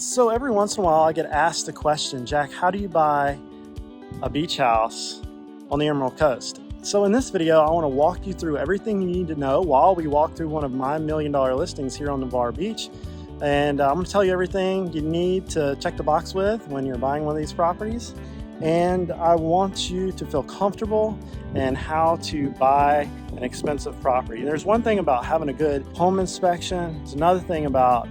So every once in a while I get asked the question, Jack, how do you buy a beach house on the Emerald Coast? So in this video, I want to walk you through everything you need to know while we walk through one of my $1 million listings here on Navarre Beach. And I'm going to tell you everything you need to check the box with when you're buying one of these properties. And I want you to feel comfortable in how to buy an expensive property. There's one thing about having a good home inspection. There's another thing about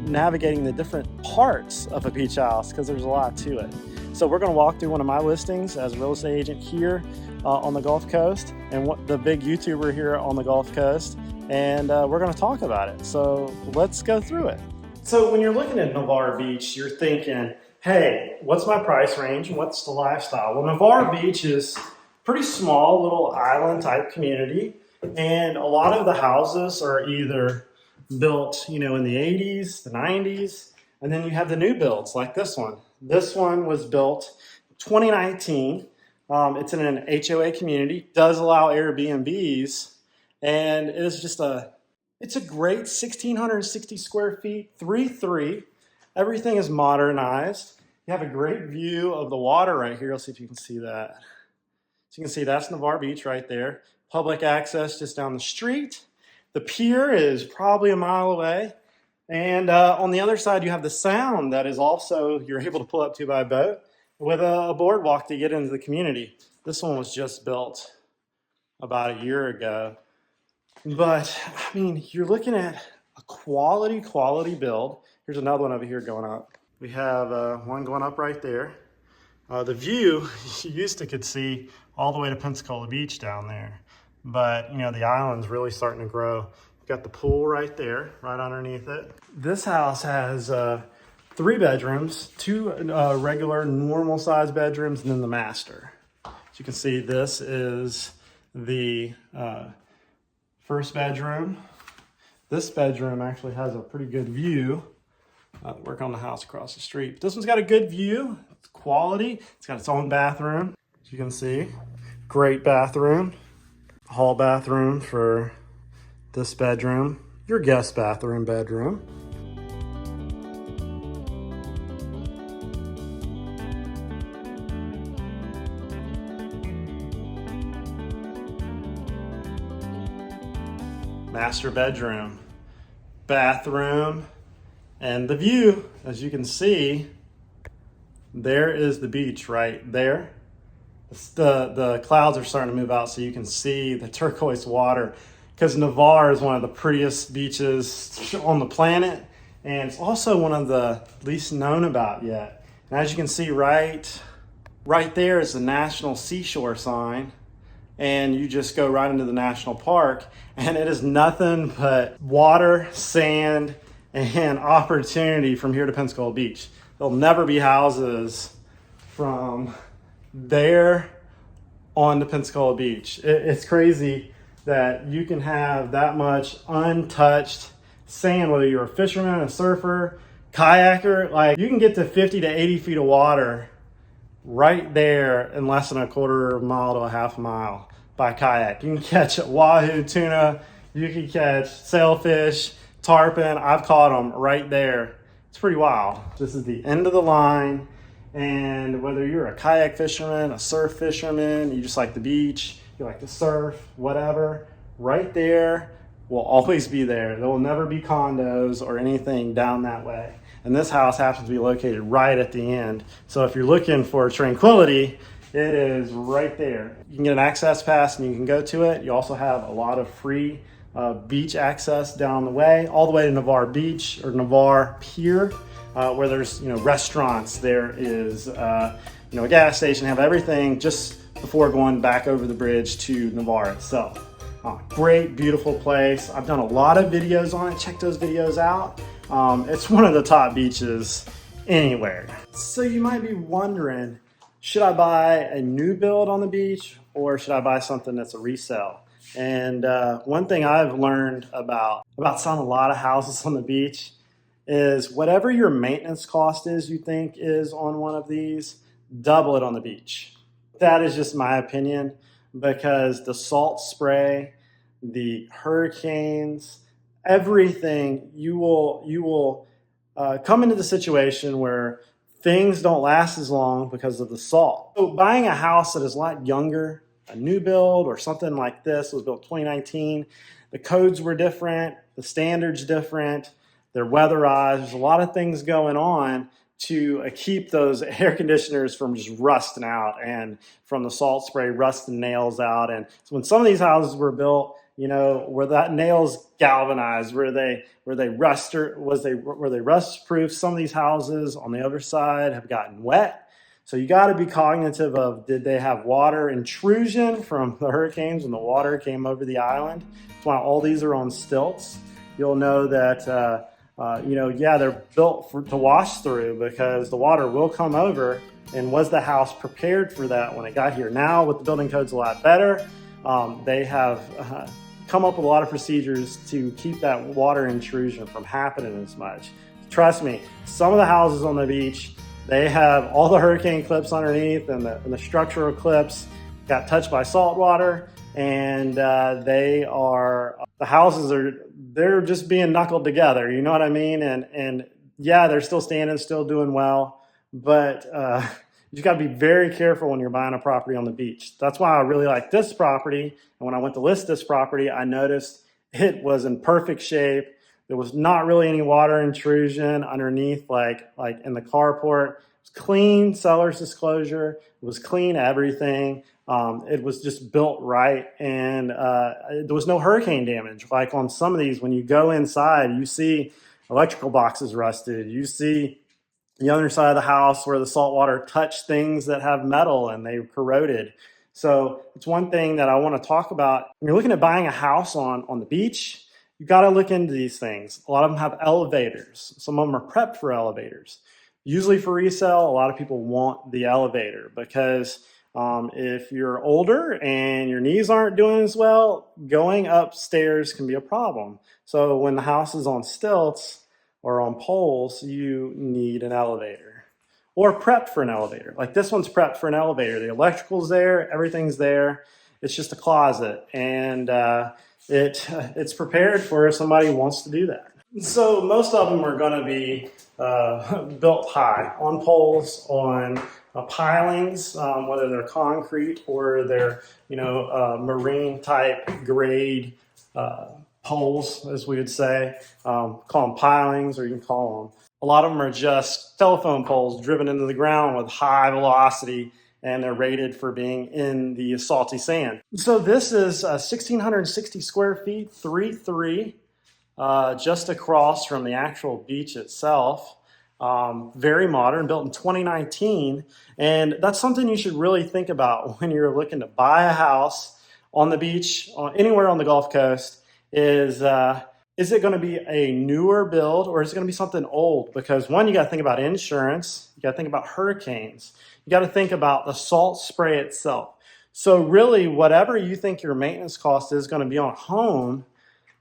navigating the different parts of a beach house, because there's a lot to it. So we're going to walk through one of my listings as a real estate agent here on the Gulf Coast, and what the big YouTuber here on the Gulf Coast, and we're going to talk about it. So let's go through it. So when you're looking at Navarre Beach, you're thinking, hey, what's my price range and what's the lifestyle? Well, Navarre Beach is pretty small, little island type community, and a lot of the houses are either built, in the 80s, the 90s, and then you have the new builds like this one. This one was built 2019. It's in an HOA community, does allow Airbnbs, and it is just it's a great 1,660 square feet, 3-3. Everything is modernized. You have a great view of the water right here. Let's see if you can see that. So you can see that's Navarre Beach right there. Public access just down the street. The pier is probably a mile away. And on the other side, you have the sound that is also, you're able to pull up to by boat with a boardwalk to get into the community. This one was just built about a year ago. But, you're looking at a quality build. Here's another one over here going up. We have one going up right there. The view, you used to could see all the way to Pensacola Beach down there. But, the island's really starting to grow. You've got the pool right there, right underneath it. This house has 3 bedrooms, 2 regular, normal size bedrooms, and then the master. As you can see, this is the first bedroom. This bedroom actually has a pretty good view. Work on the house across the street. This one's got a good view. It's quality. It's got its own bathroom. As you can see, great bathroom. Hall bathroom for this bedroom, your guest bedroom. Master bedroom, bathroom, and the view, as you can see, there is the beach right there. The clouds are starting to move out so you can see the turquoise water, because Navarre is one of the prettiest beaches on the planet, and it's also one of the least known about yet. And as you can see right there is the National Seashore sign, and you just go right into the national park, and it is nothing but water, sand, and opportunity from here to Pensacola Beach. There'll never be houses from there on to Pensacola Beach. It's crazy that you can have that much untouched sand, whether you're a fisherman, a surfer, kayaker. Like, you can get to 50 to 80 feet of water right there in less than a quarter mile to a half mile by kayak. You can catch wahoo, tuna, you can catch sailfish, tarpon. I've caught them right there. It's pretty wild. This is the end of the line. And whether you're a kayak fisherman, a surf fisherman, you just like the beach, you like to surf, whatever, right there will always be there. There will never be condos or anything down that way. And this house happens to be located right at the end. So if you're looking for tranquility, it is right there. You can get an access pass and you can go to it. You also have a lot of free beach access down the way, all the way to Navarre Beach or Navarre Pier. Where there's restaurants, there is a gas station, have everything just before going back over the bridge to Navarre itself. Great, beautiful place. I've done a lot of videos on it. Check those videos out. It's one of the top beaches anywhere. So you might be wondering, should I buy a new build on the beach or should I buy something that's a resale? And one thing I've learned about selling a lot of houses on the beach is whatever your maintenance cost is you think is on one of these, double it on the beach. That is just my opinion, because the salt spray, the hurricanes, everything, you will come into the situation where things don't last as long because of the salt. So buying a house that is a lot younger, a new build or something like this, was built 2019, the codes were different, the standards different, they're weatherized, there's a lot of things going on to keep those air conditioners from just rusting out and from the salt spray rusting nails out. And so when some of these houses were built, you know, were that nails galvanized? Were they rust proof? Some of these houses on the other side have gotten wet. So you got to be cognitive of, did they have water intrusion from the hurricanes when the water came over the island? That's why all these are on stilts. You'll know that yeah, they're built to wash through because the water will come over. And was the house prepared for that when it got here? Now, with the building codes a lot better, they have come up with a lot of procedures to keep that water intrusion from happening as much. Trust me, some of the houses on the beach, they have all the hurricane clips underneath, and the structural clips got touched by salt water, and the houses they're just being knuckled together, you know what I mean? And yeah, they're still standing, still doing well, but you got to be very careful when you're buying a property on the beach. That's why I really like this property. And when I went to list this property, I noticed it was in perfect shape. There was not really any water intrusion underneath, like in the carport. It was clean, seller's disclosure. It was clean everything. It was just built right, and there was no hurricane damage. Like on some of these, when you go inside, you see electrical boxes rusted. You see the other side of the house where the salt water touched things that have metal and they corroded. So it's one thing that I want to talk about. When you're looking at buying a house on the beach, you got to look into these things. A lot of them have elevators. Some of them are prepped for elevators. Usually for resale, a lot of people want the elevator because if you're older and your knees aren't doing as well, going upstairs can be a problem. So when the house is on stilts or on poles, you need an elevator or prepped for an elevator. Like this one's prepped for an elevator. The electrical's there, everything's there. It's just a closet, and it's prepared for if somebody wants to do that. So most of them are going to be built high on poles, on pilings, whether they're concrete or they're marine type grade poles, as we would say. Call them pilings, or you can call them. A lot of them are just telephone poles driven into the ground with high velocity, and they're rated for being in the salty sand. So this is 1,660 square feet, 3-3, just across from the actual beach itself. Very modern, built in 2019. And that's something you should really think about when you're looking to buy a house on the beach, anywhere on the Gulf Coast, is it going to be a newer build, or is it going to be something old? Because one, you got to think about insurance, you got to think about hurricanes, you got to think about the salt spray itself. So really, whatever you think your maintenance cost is going to be on a home,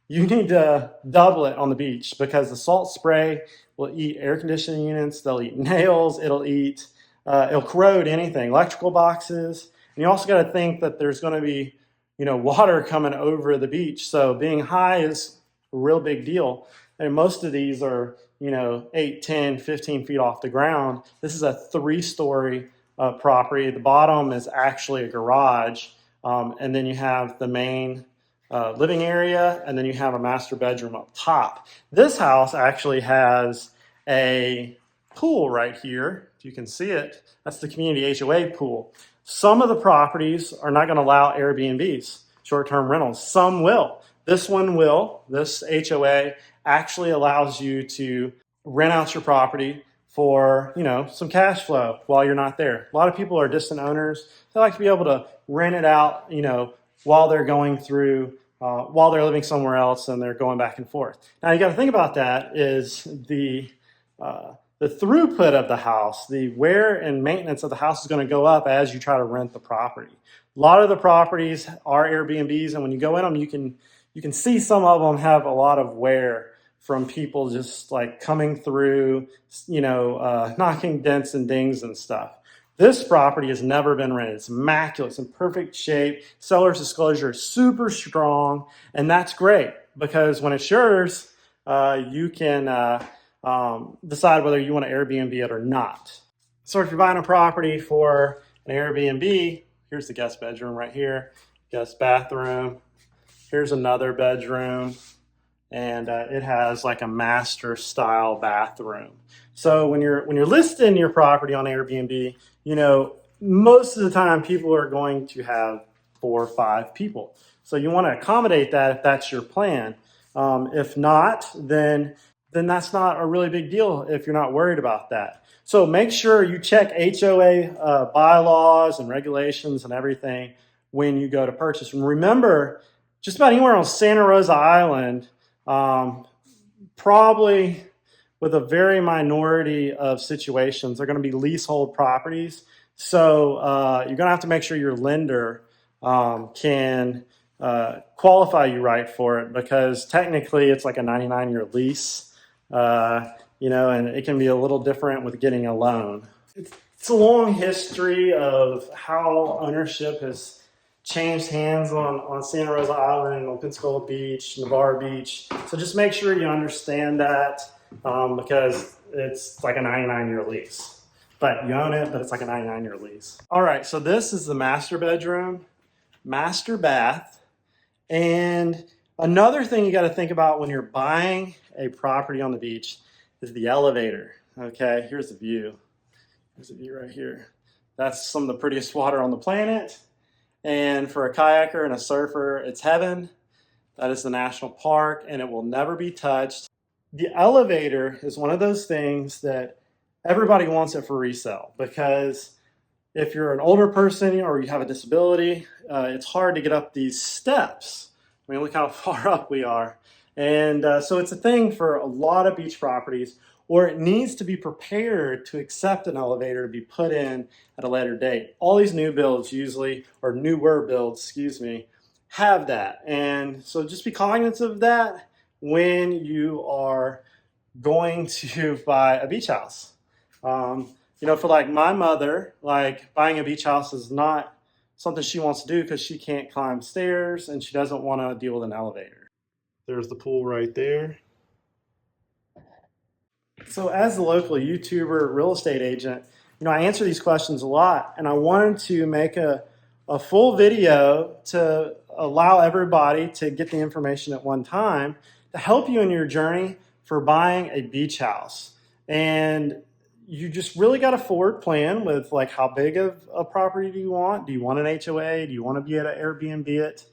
you need to double it on the beach, because the salt spray will eat air conditioning units, they'll eat nails, it'll corrode anything, electrical boxes. And you also got to think that there's going to be, water coming over the beach. So being high is a real big deal. And most of these are, 8, 10, 15 feet off the ground. This is a 3-story property. The bottom is actually a garage. And then you have the main living area, and then you have a master bedroom up top. This house actually has a pool right here. If you can see it, that's the community HOA pool. Some of the properties are not going to allow Airbnbs, short-term rentals. Some will. This one will. This HOA actually allows you to rent out your property for, some cash flow while you're not there. A lot of people are distant owners. They like to be able to rent it out, while they're going through, while they're living somewhere else and they're going back and forth. Now, you got to think about that is the throughput of the house, the wear and maintenance of the house is going to go up as you try to rent the property. A lot of the properties are Airbnbs, and when you go in them, you can see some of them have a lot of wear from people just like coming through, knocking dents and dings and stuff. This property has never been rented. It's immaculate. It's in perfect shape. Seller's disclosure is super strong, and that's great because when it's yours, you can decide whether you want to Airbnb it or not. So if you're buying a property for an Airbnb, here's the guest bedroom right here, guest bathroom. Here's another bedroom, and it has like a master style bathroom. So when you're listing your property on Airbnb, you know, most of the time people are going to have 4 or 5 people. So you want to accommodate that if that's your plan. If not, then that's not a really big deal if you're not worried about that. So make sure you check HOA bylaws and regulations and everything when you go to purchase. And remember, just about anywhere on Santa Rosa Island, probably with a very minority of situations, they're going to be leasehold properties. So you're going to have to make sure your lender can qualify you right for it, because technically it's like a 99-year lease, you know, and it can be a little different with getting a loan. It's a long history of how ownership has changed hands on Santa Rosa Island, on Pensacola Beach, Navarre Beach. So just make sure you understand that, because it's like a 99-year lease. But you own it, but it's like a 99-year lease. All right, so this is the master bedroom, master bath. And another thing you got to think about when you're buying a property on the beach is the elevator. Okay, here's the view. Here's the view right here. That's some of the prettiest water on the planet. And for a kayaker and a surfer, it's heaven. That is the national park, and it will never be touched. The elevator is one of those things that everybody wants it for resale, because if you're an older person or you have a disability, it's hard to get up these steps. I mean, look how far up we are. And so it's a thing for a lot of beach properties, or it needs to be prepared to accept an elevator to be put in at a later date. All these new builds usually, or newer builds, excuse me, have that. And so just be cognizant of that when you are going to buy a beach house. You know, for like my mother, like buying a beach house is not something she wants to do because she can't climb stairs and she doesn't want to deal with an elevator. There's the pool right there. So as a local YouTuber, real estate agent, you know, I answer these questions a lot, and I wanted to make a full video to allow everybody to get the information at one time to help you in your journey for buying a beach house. And you just really got a forward plan with like how big of a property do you want? Do you want an HOA? Do you want to be able to Airbnb it?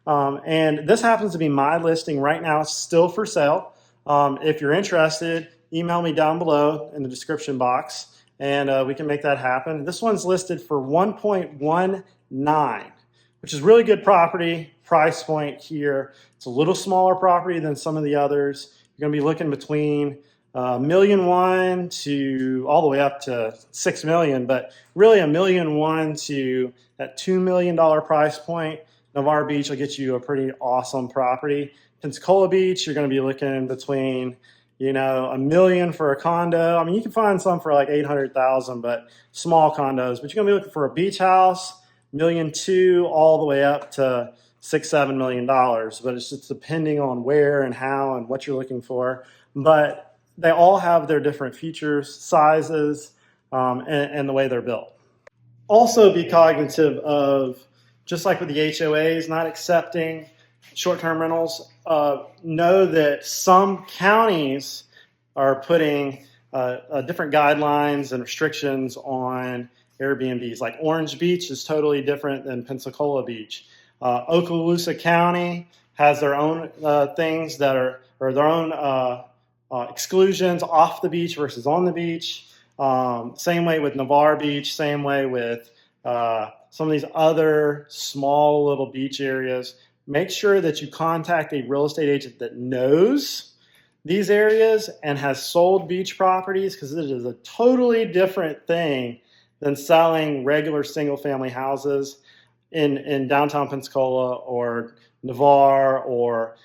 And this happens to be my listing right now. It's still for sale. If you're interested, email me down below in the description box, and we can make that happen. This one's listed for $1.19, which is really good property price point here. It's a little smaller property than some of the others. You're going to be looking between $1.1 million to all the way up to $6 million, but really $1.1 million to that $2 million price point. Navarre Beach will get you a pretty awesome property. Pensacola Beach, you're going to be looking between, you know, $1 million for a condo. I mean, you can find some for like $800,000, but small condos. But you're going to be looking for a beach house, $1.2 million all the way up to $6-7 million. But it's just depending on where and how and what you're looking for. But they all have their different features, sizes, and the way they're built. Also be cognizant of, just like with the HOAs, not accepting short-term rentals. Know that some counties are putting different guidelines and restrictions on Airbnbs. Like Orange Beach is totally different than Pensacola Beach. Okaloosa County has their own things that are, or their own exclusions off the beach versus on the beach. Same way with Navarre Beach, same way with some of these other small little beach areas. Make sure that you contact a real estate agent that knows these areas and has sold beach properties, because it is a totally different thing than selling regular single-family houses in downtown Pensacola or Navarre or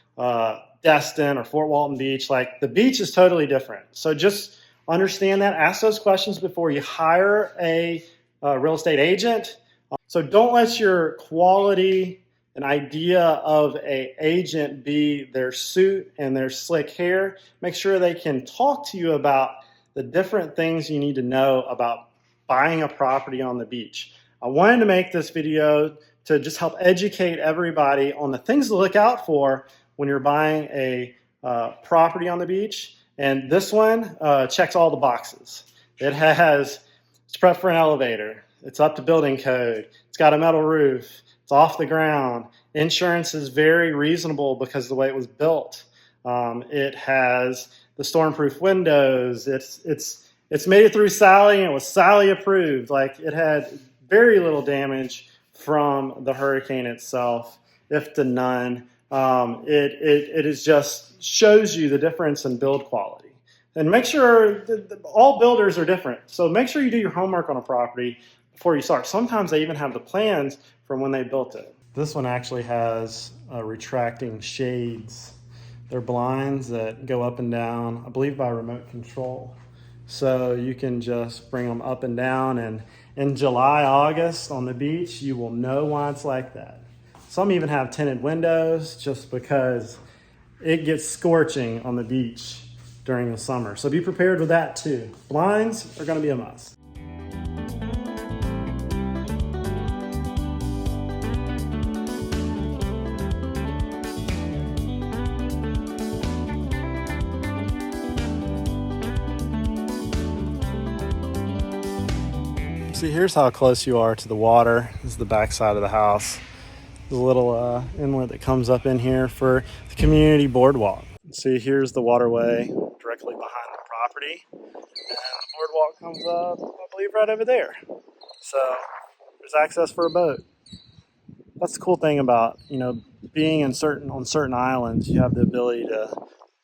Destin or Fort Walton Beach. Like, the beach is totally different. So just understand that. Ask those questions before you hire a real estate agent. So don't let your quality an idea of a agent be their suit and their slick hair. Make sure they can talk to you about the different things you need to know about buying a property on the beach. I wanted to make this video to just help educate everybody on the things to look out for when you're buying a property on the beach. And this one checks all the boxes. It's prepped for an elevator. It's up to building code. It's got a metal roof. It's off the ground. Insurance is very reasonable because of the way it was built. It has the stormproof windows. It's made it through Sally, and it was Sally approved. Like, it had very little damage from the hurricane itself, if to none. It is just shows you the difference in build quality. And make sure all builders are different. So make sure you do your homework on a property before you start. Sometimes they even have the plans from when they built it. This one actually has retracting shades. They're blinds that go up and down, I believe by remote control. So you can just bring them up and down, and in July, August on the beach, you will know why it's like that. Some even have tinted windows just because it gets scorching on the beach during the summer. So be prepared with that too. Blinds are going to be a must. See, here's how close you are to the water. This is the back side of the house. There's a little inlet that comes up in here for the community boardwalk. See, here's the waterway directly behind the property. And the boardwalk comes up, I believe, right over there. So there's access for a boat. That's the cool thing about, being on certain islands. You have the ability to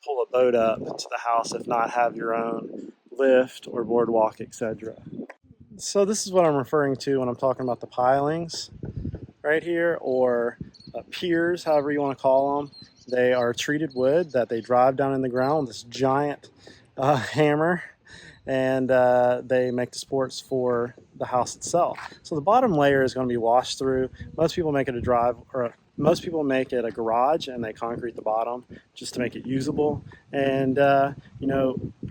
pull a boat up to the house, if not have your own lift or boardwalk, etc. So this is what I'm referring to when I'm talking about the pilings right here, or piers, however you want to call them. They are treated wood that they drive down in the ground with this giant hammer, and they make the supports for the house itself. So the bottom layer is going to be washed through. Most people make it a garage, and they concrete the bottom just to make it usable. And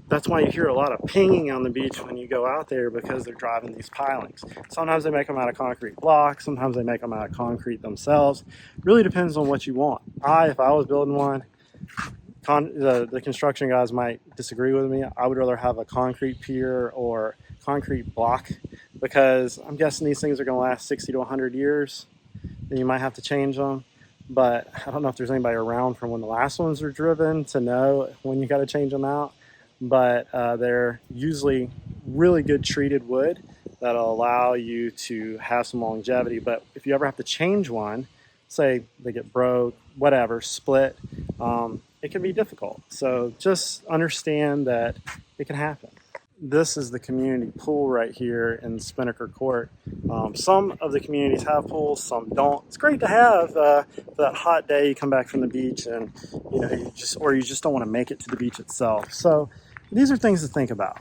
that's why you hear a lot of pinging on the beach when you go out there, because they're driving these pilings. Sometimes they make them out of concrete blocks. Sometimes they make them out of concrete themselves. Really depends on what you want. If I was building one, the construction guys might disagree with me. I would rather have a concrete pier or concrete block, because I'm guessing these things are going to last 60 to 100 years. Then you might have to change them. But I don't know if there's anybody around from when the last ones were driven to know when you got to change them out. But they're usually really good treated wood that'll allow you to have some longevity. But if you ever have to change one, say they get broke, whatever, split, it can be difficult. So just understand that it can happen. This is the community pool right here in Spinnaker Court. Some of the communities have pools, some don't. It's great to have for that hot day you come back from the beach, and you just don't want to make it to the beach itself. So these are things to think about.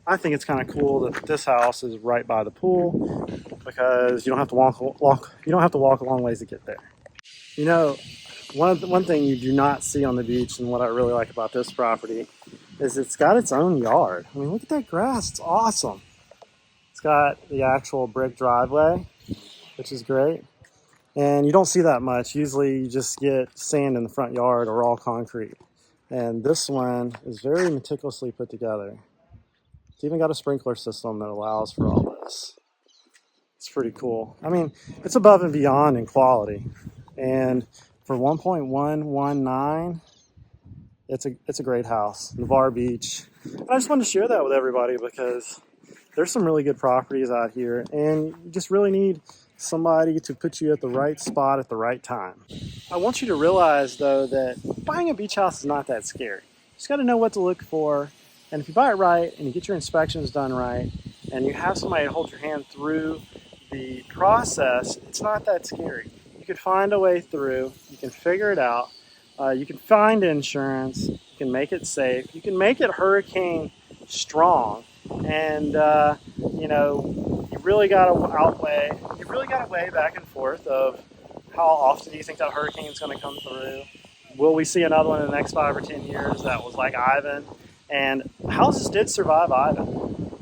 I think it's kind of cool that this house is right by the pool, because you don't have to walk a long ways to get there. One thing you do not see on the beach, and what I really like about this property, is it's got its own yard. I mean, look at that grass. It's awesome. It's got the actual brick driveway, which is great. And you don't see that much. Usually you just get sand in the front yard or all concrete. And this one is very meticulously put together. It's even got a sprinkler system that allows for all this. It's pretty cool. I mean, it's above and beyond in quality. And for 1.119, it's a great house, Navarre Beach. And I just wanted to share that with everybody, because there's some really good properties out here, and you just really need somebody to put you at the right spot at the right time. I want you to realize, though, that buying a beach house is not that scary. You just got to know what to look for, and if you buy it right and you get your inspections done right, and you have somebody to hold your hand through the process, it's not that scary. You can find a way through. You can figure it out. You can find insurance. You can make it safe. You can make it hurricane strong. And you really got to weigh back and forth of How often do you think that hurricane's going to come through? Will we see another one in the next 5 or 10 years that was like Ivan? And houses did survive Ivan.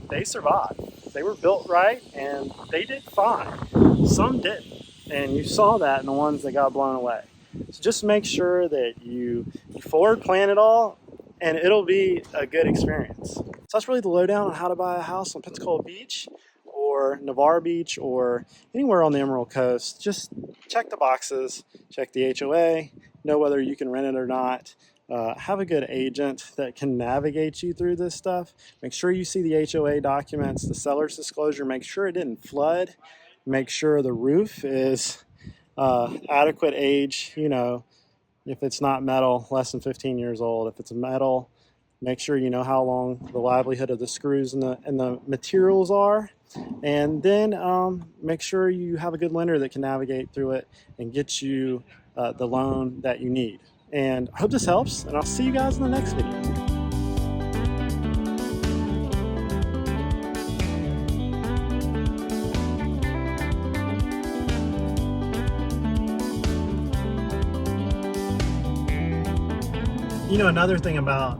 They survived. They were built right and they did fine. Some didn't. And you saw that in the ones that got blown away. So just make sure that you forward plan it all and it'll be a good experience. So that's really the lowdown on how to buy a house on Pensacola Beach or Navarre Beach or anywhere on the Emerald Coast. Just check the boxes, check the HOA, know whether you can rent it or not. Have a good agent that can navigate you through this stuff. Make sure you see the HOA documents, the seller's disclosure, make sure it didn't flood, make sure the roof is adequate age, you know, if it's not metal, less than 15 years old. If it's metal, make sure you know how long the livelihood of the screws and the materials are. And then make sure you have a good lender that can navigate through it and get you the loan that you need. And I hope this helps, and I'll see you guys in the next video. You know, another thing about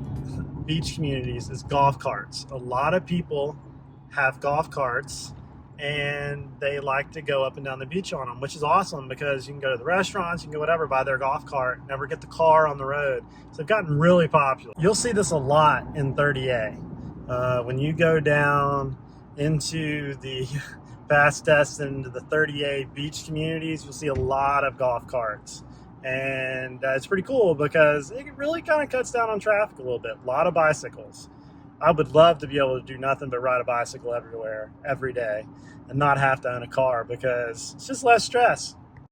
beach communities is golf carts. A lot of people have golf carts and they like to go up and down the beach on them, which is awesome because you can go to the restaurants, you can go whatever, buy their golf cart, never get the car on the road. So they've gotten really popular. You'll see this a lot in 30A. When you go down into the Bass Destin, into the 30A beach communities, you'll see a lot of golf carts. And it's pretty cool because it really kind of cuts down on traffic a little bit. A lot of bicycles. I would love to be able to do nothing but ride a bicycle everywhere, every day, and not have to own a car because it's just less stress.